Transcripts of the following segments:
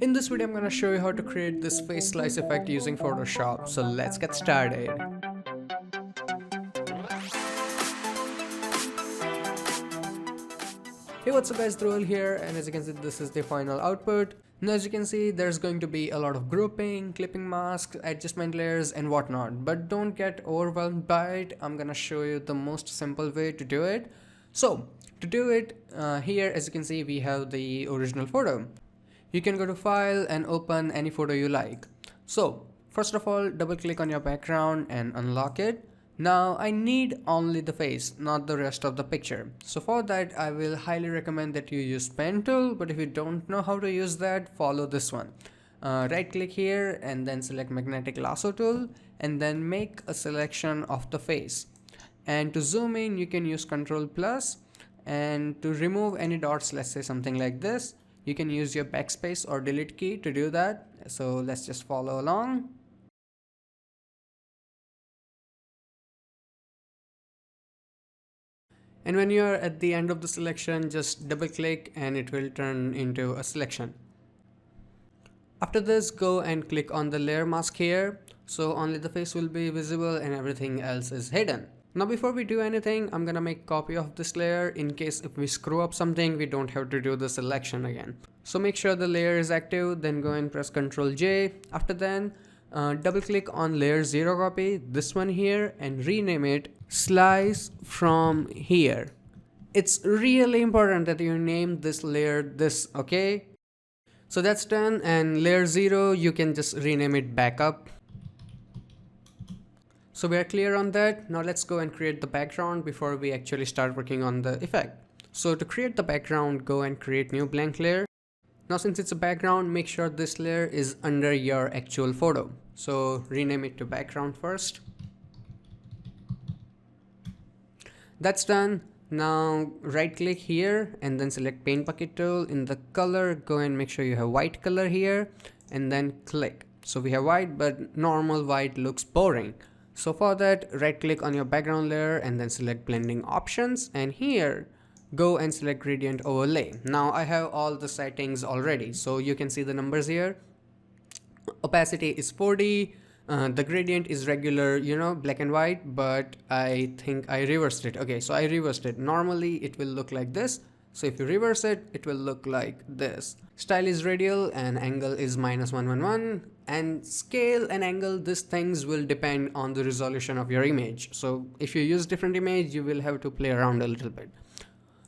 In this video, I'm gonna show you how to create this face slice effect using Photoshop. So let's get started. Hey, what's up guys, Dhruval here, and as you can see, this is the final output. Now as you can see, there's going to be a lot of grouping, clipping masks, adjustment layers and whatnot, but don't get overwhelmed by it. I'm gonna show you the most simple way to do it. So to do it, here as you can see, we have the original photo. You can go to file and open any photo you like. So first of all, double click on your background and unlock it. Now I need only the face, not the rest of the picture. So for that, I will highly recommend that you use pen tool, but if you don't know how to use that, follow this one. Right click here and then select magnetic lasso tool and then make a selection of the face. And to zoom in, you can use Ctrl plus, and to remove any dots, let's say something like this, you can use your backspace or delete key to do that. So let's just follow along. And when you are at the end of the selection, just double click and it will turn into a selection. After this, go and click on the layer mask here. So only the face will be visible and everything else is hidden. Now before we do anything, I'm gonna make a copy of this layer in case if we screw up something, we don't have to do the selection again. So make sure the layer is active, then go and press Ctrl J. After then, double click on layer 0 copy, this one here, and rename it slice from here. It's really important that you name this layer this, okay? So that's done, and layer 0, you can just rename it backup. So we are clear on that. Now let's go and create the background before we actually start working on the effect. So to create the background, go and create new blank layer. Now since it's a background, make sure this layer is under your actual photo. So rename it to background first. That's done. Now right click here and then select paint bucket tool. In the color, go and make sure you have white color here and then click. So we have white, but normal white looks boring. So for that, right click on your background layer and then select blending options, and here go and select gradient overlay. Now I have all the settings already, so you can see the numbers here. Opacity is 40, the gradient is regular, black and white, but I think I reversed it. Okay, so I reversed it. Normally it will look like this. So if you reverse it, it will look like this. Style is radial and angle is -111, and scale and angle, these things will depend on the resolution of your image. So if you use different image, you will have to play around a little bit.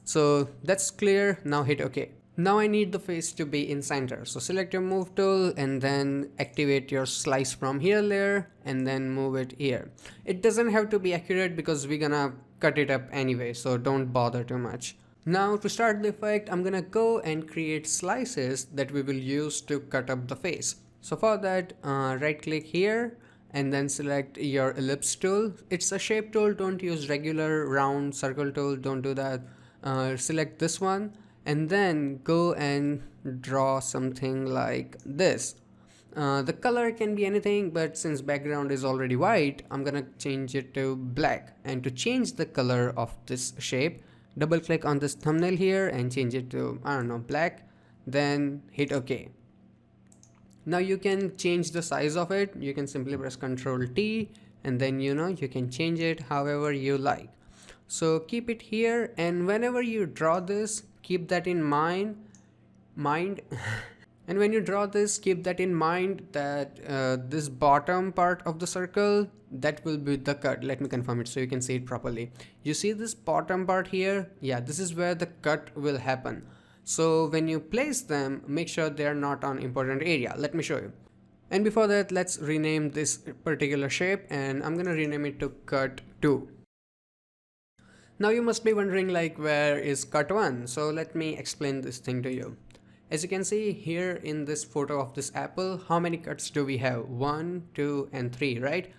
So that's clear. Now hit OK. Now I need the face to be in center. So select your move tool and then activate your slice from here layer and then move it here. It doesn't have to be accurate because we're gonna cut it up anyway, so don't bother too much. Now to start the effect, I'm gonna go and create slices that we will use to cut up the face. So for that, right click here and then select your ellipse tool. It's a shape tool, don't use regular round circle tool, don't do that. Select this one and then go and draw something like this. The color can be anything, but since background is already white, I'm gonna change it to black. And to change the color of this shape, double click on this thumbnail here and change it to, I don't know, black, then hit OK. Now you can change the size of it. You can simply press Ctrl T and then you can change it however you like. So keep it here, and whenever you draw this, keep that in mind. And when you draw this, keep that in mind that this bottom part of the circle, that will be the cut. Let me confirm it so you can see it properly. You see this bottom part here? Yeah, this is where the cut will happen. So when you place them, make sure they are not on important area. Let me show you. And before that, let's rename this particular shape, and I'm gonna rename it to cut 2. Now you must be wondering like, where is cut 1? So let me explain this thing to you. As you can see here in this photo of this apple, how many cuts do we have? 1, 2 and 3, right?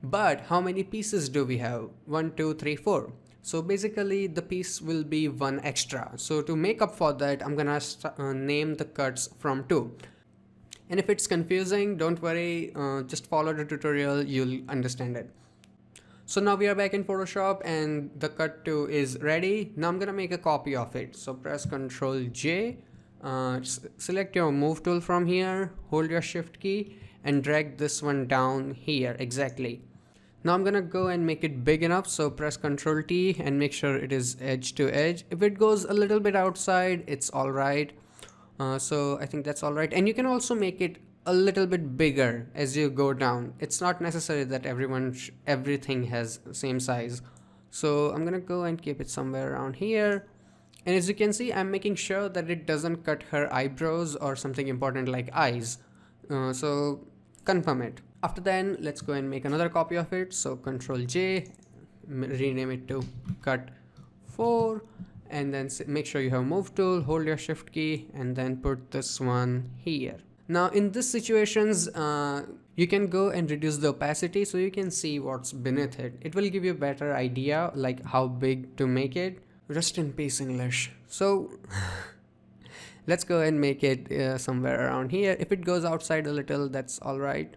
But how many pieces do we have? 1, 2, 3, 4. So basically the piece will be 1 extra. So to make up for that, I'm gonna name the cuts from 2. And if it's confusing, don't worry, just follow the tutorial, you'll understand it. So now we are back in Photoshop and the cut 2 is ready. Now I'm gonna make a copy of it. So press Ctrl J. select your move tool from here, hold your shift key and drag this one down here exactly. Now I'm gonna go and make it big enough, so press Ctrl T and make sure it is edge to edge. If it goes a little bit outside, it's alright. So I think that's alright. And you can also make it a little bit bigger as you go down. It's not necessary that everything has same size. So I'm gonna go and keep it somewhere around here. And as you can see, I'm making sure that it doesn't cut her eyebrows or something important like eyes. So confirm it. After then, let's go and make another copy of it. So Ctrl J, rename it to cut 4, and then make sure you have move tool, hold your shift key, and then put this one here. Now in this situations, you can go and reduce the opacity so you can see what's beneath it. It will give you a better idea like how big to make it. Rest in peace, English. So let's go and make it somewhere around here. If it goes outside a little, that's all right.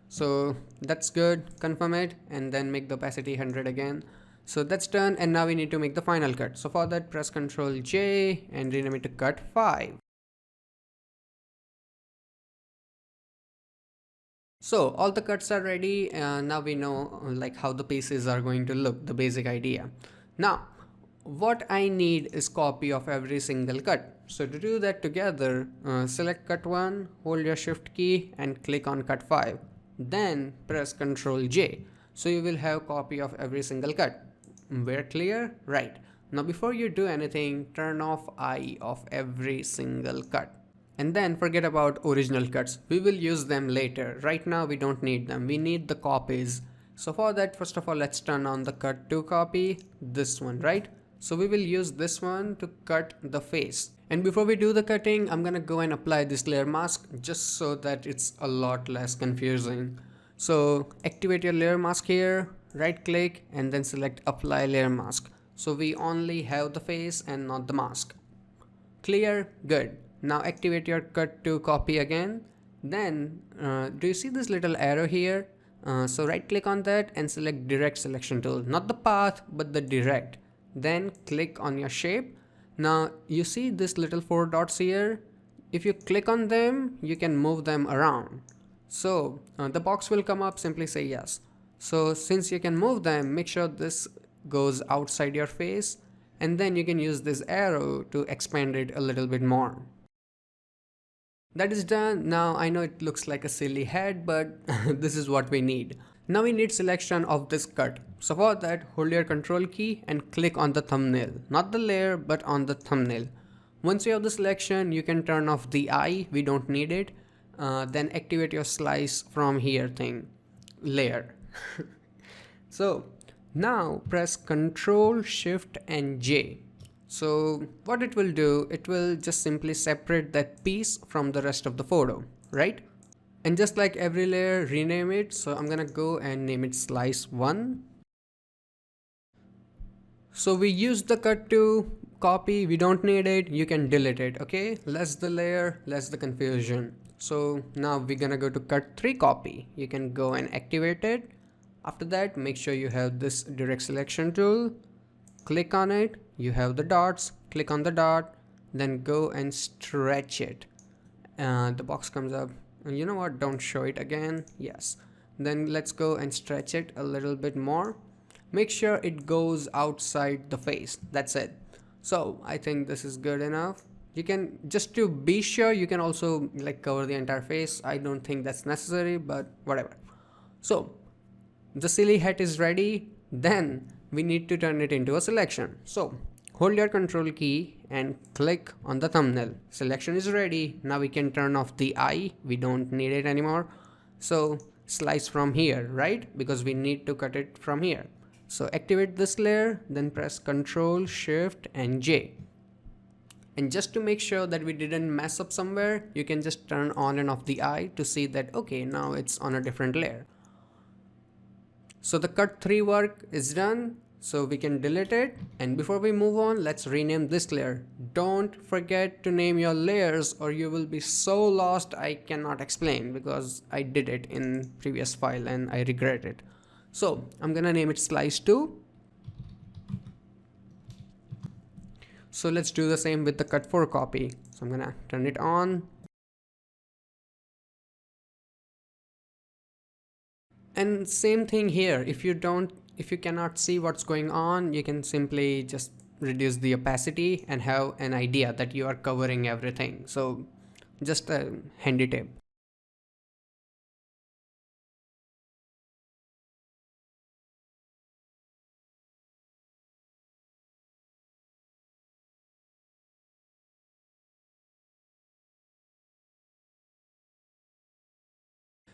So that's good, confirm it, and then make the opacity 100 again. So that's done, and now we need to make the final cut. So for that, press Ctrl J and rename it to cut 5. So all the cuts are ready, and now we know like how the pieces are going to look, the basic idea. Now what I need is copy of every single cut. So to do that together, select cut 1, hold your shift key and click on cut 5. Then press Ctrl J. So you will have copy of every single cut. We're clear? Right. Now before you do anything, turn off eye of every single cut. And then forget about original cuts. We will use them later. Right now we don't need them. We need the copies. So for that, first of all, let's turn on the cut to copy, this one, right? So we will use this one to cut the face. And before we do the cutting, I'm gonna go and apply this layer mask just so that it's a lot less confusing. So activate your layer mask here, right click and then select apply layer mask. So we only have the face and not the mask. Clear? Good. Now activate your cut to copy again. Then do you see this little arrow here? So right click on that and select direct selection tool, not the path but the direct. Then click on your shape. Now you see this little 4 dots here. If you click on them, you can move them around. So the box will come up, simply say yes. So since you can move them, make sure this goes outside your face, and then you can use this arrow to expand it a little bit more. That is done. Now I know it looks like a silly head, but this is what we need. Now we need selection of this cut. So for that, hold your Control key and click on the thumbnail. Not the layer, but on the thumbnail. Once you have the selection, you can turn off the eye. We don't need it. Then activate your slice from here thing. Layer. So now press Control, Shift and J. So what it will do, it will just simply separate that piece from the rest of the photo, right? And just like every layer, rename it. So I'm gonna go and name it slice 1. So we use the cut to copy, we don't need it, you can delete it, okay? Less the layer, less the confusion. So now we're gonna go to cut 3 copy. You can go and activate it. After that, make sure you have this direct selection tool. Click on it, you have the dots, click on the dot, then go and stretch it. The box comes up. You know what, don't show it again. Yes, then let's go and stretch it a little bit more. Make sure it goes outside the face. That's it. So I think this is good enough. You can, just to be sure, you can also like cover the entire face. I don't think that's necessary, but whatever. So the silly hat is ready. Then we need to turn it into a selection. So hold your Control key and click on the thumbnail. Selection is ready. Now we can turn off the eye. We don't need it anymore. So slice from here, right? Because we need to cut it from here. So activate this layer, then press Control, Shift and J. And just to make sure that we didn't mess up somewhere, you can just turn on and off the eye to see that, okay, now it's on a different layer. So the cut 3 work is done. So we can delete it. And before we move on, let's rename this layer. Don't forget to name your layers or you will be so lost I cannot explain, because I did it in previous file and I regret it. So I'm gonna name it slice 2. So let's do the same with the cut 4 copy. So I'm gonna turn it on. And same thing here. If you cannot see what's going on, you can simply just reduce the opacity and have an idea that you are covering everything. So just a handy tip.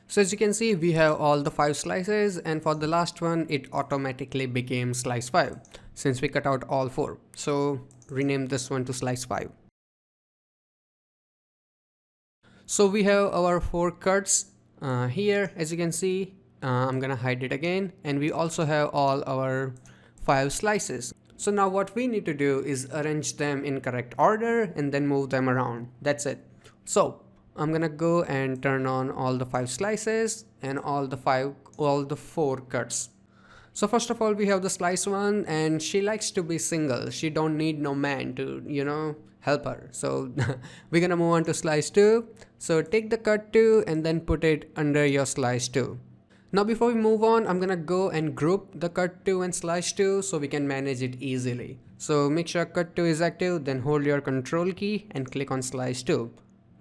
So as you can see, we have all the 5 slices, and for the last one, it automatically became slice 5 since we cut out all 4. So rename this one to slice 5. So we have our 4 cuts here. As you can see, I'm gonna hide it again, and we also have all our 5 slices. So now what we need to do is arrange them in correct order and then move them around. That's it. So I'm gonna go and turn on all the 5 slices and all the 4 cuts. So first of all, we have the slice one, and she likes to be single. She don't need no man to, help her. So we're gonna move on to slice 2. So take the cut 2 and then put it under your slice 2. Now before we move on, I'm gonna go and group the cut 2 and slice 2 so we can manage it easily. So make sure cut 2 is active, then hold your control key and click on slice 2.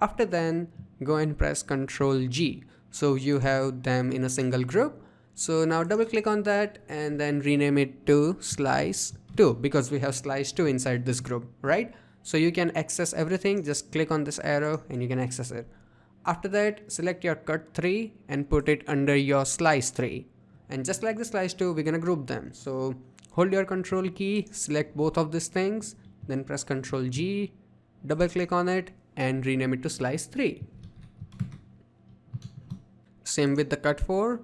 After then, go and press Ctrl G. So you have them in a single group. So now double click on that and then rename it to slice 2 because we have slice 2 inside this group, right? So you can access everything, just click on this arrow and you can access it. After that, select your cut 3 and put it under your slice 3. And just like the slice 2, we're gonna group them. So hold your control key, select both of these things, then press Ctrl G, double click on it and rename it to slice 3. Same with the cut 4.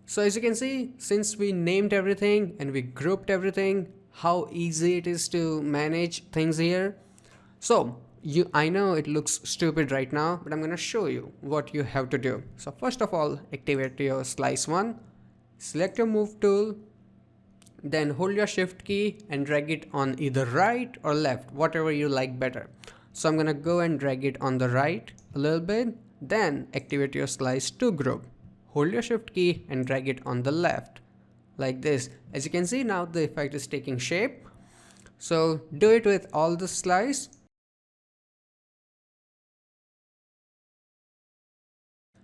So as you can see, since we named everything and we grouped everything, how easy it is to manage things here. So I know it looks stupid right now, but I'm gonna show you what you have to do. So first of all, activate your slice 1, select your move tool, then hold your shift key and drag it on either right or left, whatever you like better. So I'm gonna go and drag it on the right a little bit, then activate your slice 2 group. Hold your shift key and drag it on the left like this. As you can see, now the effect is taking shape. So do it with all the slice.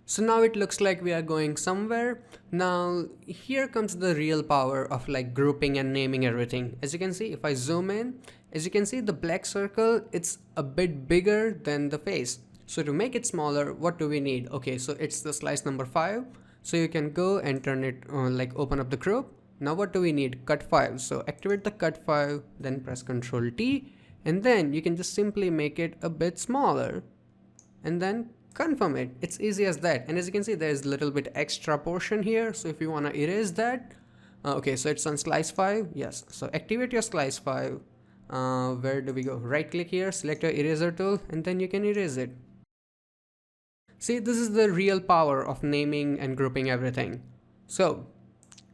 So now it looks like we are going somewhere. Now here comes the real power of like grouping and naming everything. As you can see, if I zoom in, as you can see the black circle, it's a bit bigger than the face. So to make it smaller, what do we need? Okay, so it's the slice number 5. So you can go and turn it open up the group. Now what do we need? Cut 5. So activate the cut 5, then press Ctrl T, and then you can just simply make it a bit smaller and then confirm it. It's easy as that. And as you can see, there's a little bit extra portion here. So if you want to erase that, okay, so it's on slice 5. Yes. So activate your slice 5. Where do we go? Right click here, select your eraser tool, and then you can erase it. See, this is the real power of naming and grouping everything. So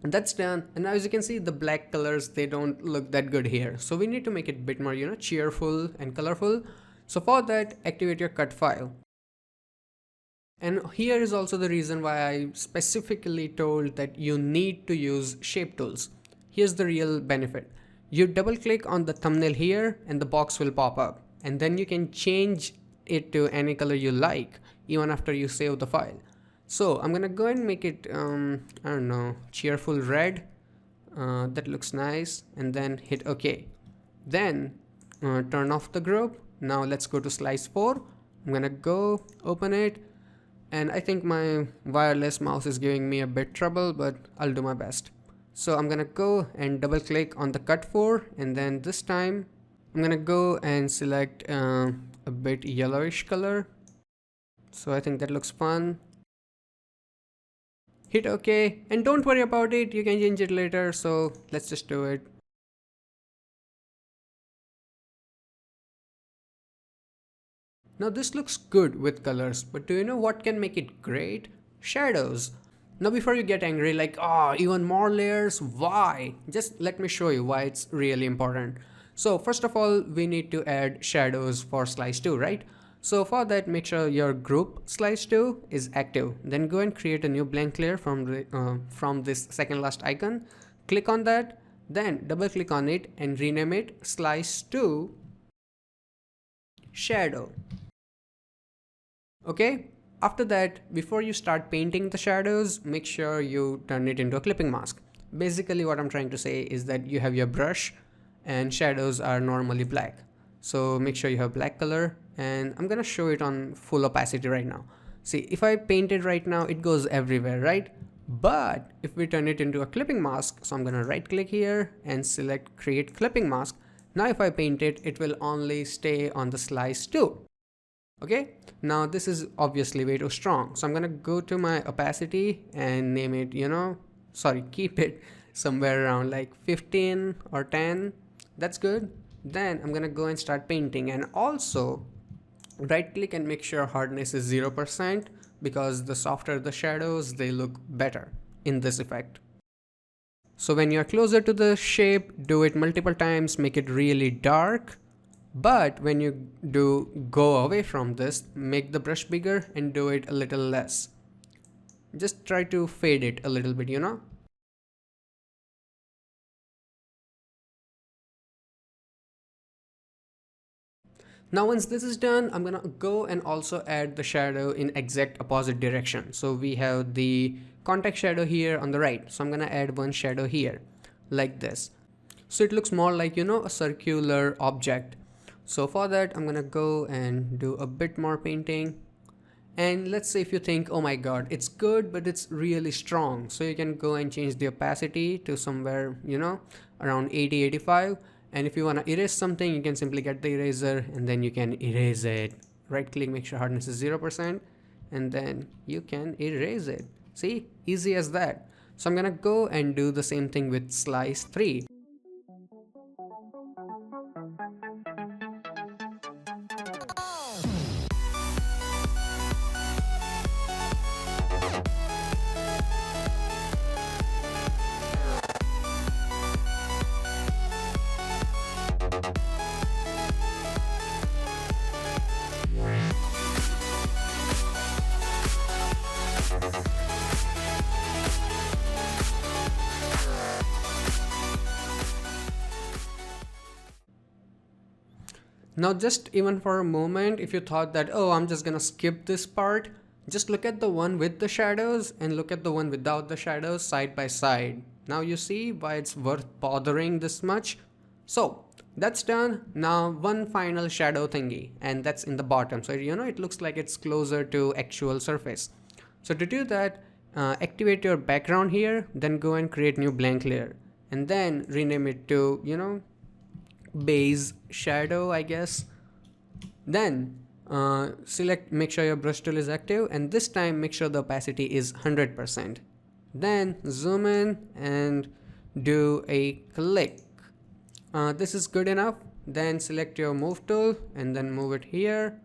that's done. And now as you can see, the black colors, they don't look that good here. So we need to make it a bit more, cheerful and colorful. So for that, activate your cut file. And here is also the reason why I specifically told that you need to use shape tools. Here's the real benefit. You double click on the thumbnail here and the box will pop up. And then you can change it to any color you like, even after you save the file. So I'm gonna go and make it, I don't know, cheerful red. That looks nice. And then hit OK. Then turn off the group. Now let's go to slice 4. I'm gonna go open it. And I think my wireless mouse is giving me a bit trouble, but I'll do my best. So I'm gonna go and double click on the cut 4, and then this time I'm gonna go and select a bit yellowish color. So I think that looks fun. Hit OK, and don't worry about it, you can change it later, so let's just do it. Now this looks good with colors, but do you know what can make it great? Shadows. Now before you get angry like, oh, even more layers, why? Just let me show you why it's really important. So first of all, we need to add shadows for slice 2, right? So for that, make sure your group slice 2 is active. Then go and create a new blank layer from this second last icon. Click on that, then double click on it and rename it slice 2 shadow. Okay, after that, before you start painting the shadows, make sure you turn it into a clipping mask. Basically what I'm trying to say is that you have your brush and shadows are normally black. So make sure you have black color, and I'm gonna show it on full opacity right now. See, if I paint it right now, it goes everywhere, right? But if we turn it into a clipping mask, so I'm gonna right click here and select create clipping mask. Now if I paint it, it will only stay on the slice 2. Okay, now this is obviously way too strong, so I'm gonna go to my opacity and name it, keep it somewhere around like 15 or 10. That's good. Then I'm gonna go and start painting, and also right click and make sure hardness is 0%, because the softer the shadows, they look better in this effect. So when you're closer to the shape, do it multiple times, make it really dark. But when you do go away from this, make the brush bigger and do it a little less. Just try to fade it a little bit, Now once this is done, I'm gonna go and also add the shadow in exact opposite direction. So we have the contact shadow here on the right. So I'm gonna add one shadow here like this. So it looks more like, a circular object. So for that, I'm gonna go and do a bit more painting. And let's say if you think, oh my god, it's good, but it's really strong. So you can go and change the opacity to somewhere, around 80, 85. And if you want to erase something, you can simply get the eraser and then you can erase it. Right click, make sure hardness is 0%, and then you can erase it. See, easy as that. So I'm gonna go and do the same thing with slice 3. Now just even for a moment, if you thought that, oh, I'm just gonna skip this part, just look at the one with the shadows and look at the one without the shadows side by side. Now you see why it's worth bothering this much. So that's done. Now one final shadow thingy, and that's in the bottom. So it looks like it's closer to actual surface. So to do that, activate your background here, then go and create new blank layer, and then rename it to, base shadow, I guess. Then make sure your brush tool is active, and this time make sure the opacity is 100%. Then zoom in and do a click. This is good enough. Then select your move tool and then move it here.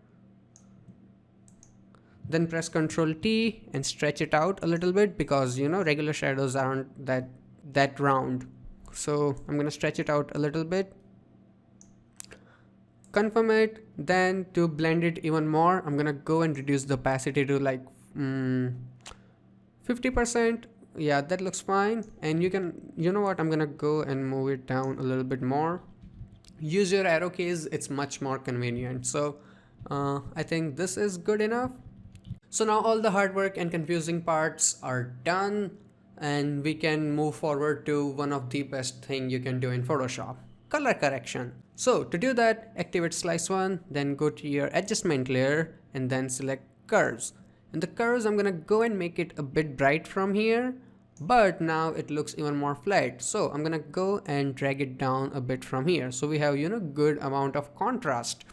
Then press Ctrl T and stretch it out a little bit, because regular shadows aren't that round. So I'm gonna stretch it out a little bit. Confirm it. Then to blend it even more, I'm gonna go and reduce the opacity to like 50%. Yeah, that looks fine. And you know what, I'm gonna go and move it down a little bit more. Use your arrow keys, it's much more convenient. So I think this is good enough. So now all the hard work and confusing parts are done, and we can move forward to one of the best thing you can do in Photoshop: color correction. So to do that, activate slice 1, then go to your adjustment layer and then select curves. And the curves, I'm gonna go and make it a bit bright from here, but now it looks even more flat. So I'm gonna go and drag it down a bit from here. So we have, good amount of contrast.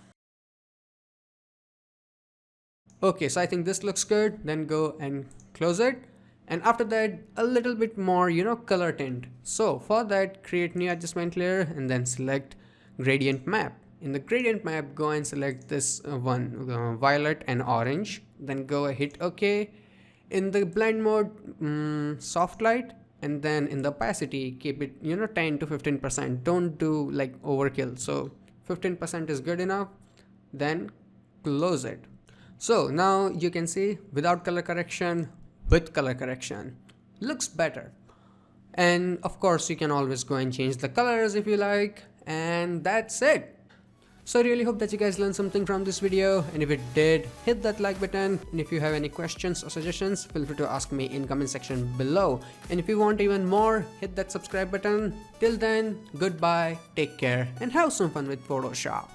Okay, so I think this looks good. Then go and close it. And after that, a little bit more, color tint. So for that, create new adjustment layer and then select gradient map. In the gradient map, go and select this one, violet and orange. Then go hit OK. In the blend mode, soft light, and then in the opacity, keep it 10 to 15%. Don't do like overkill. So 15% is good enough. Then close it. So now you can see without color correction, with color correction, looks better. And of course you can always go and change the colors if you like, and that's it. So I really hope that you guys learned something from this video, and if it did, hit that like button, and if you have any questions or suggestions, feel free to ask me in comment section below, and if you want even more, hit that subscribe button. Till then, goodbye, take care, and have some fun with Photoshop.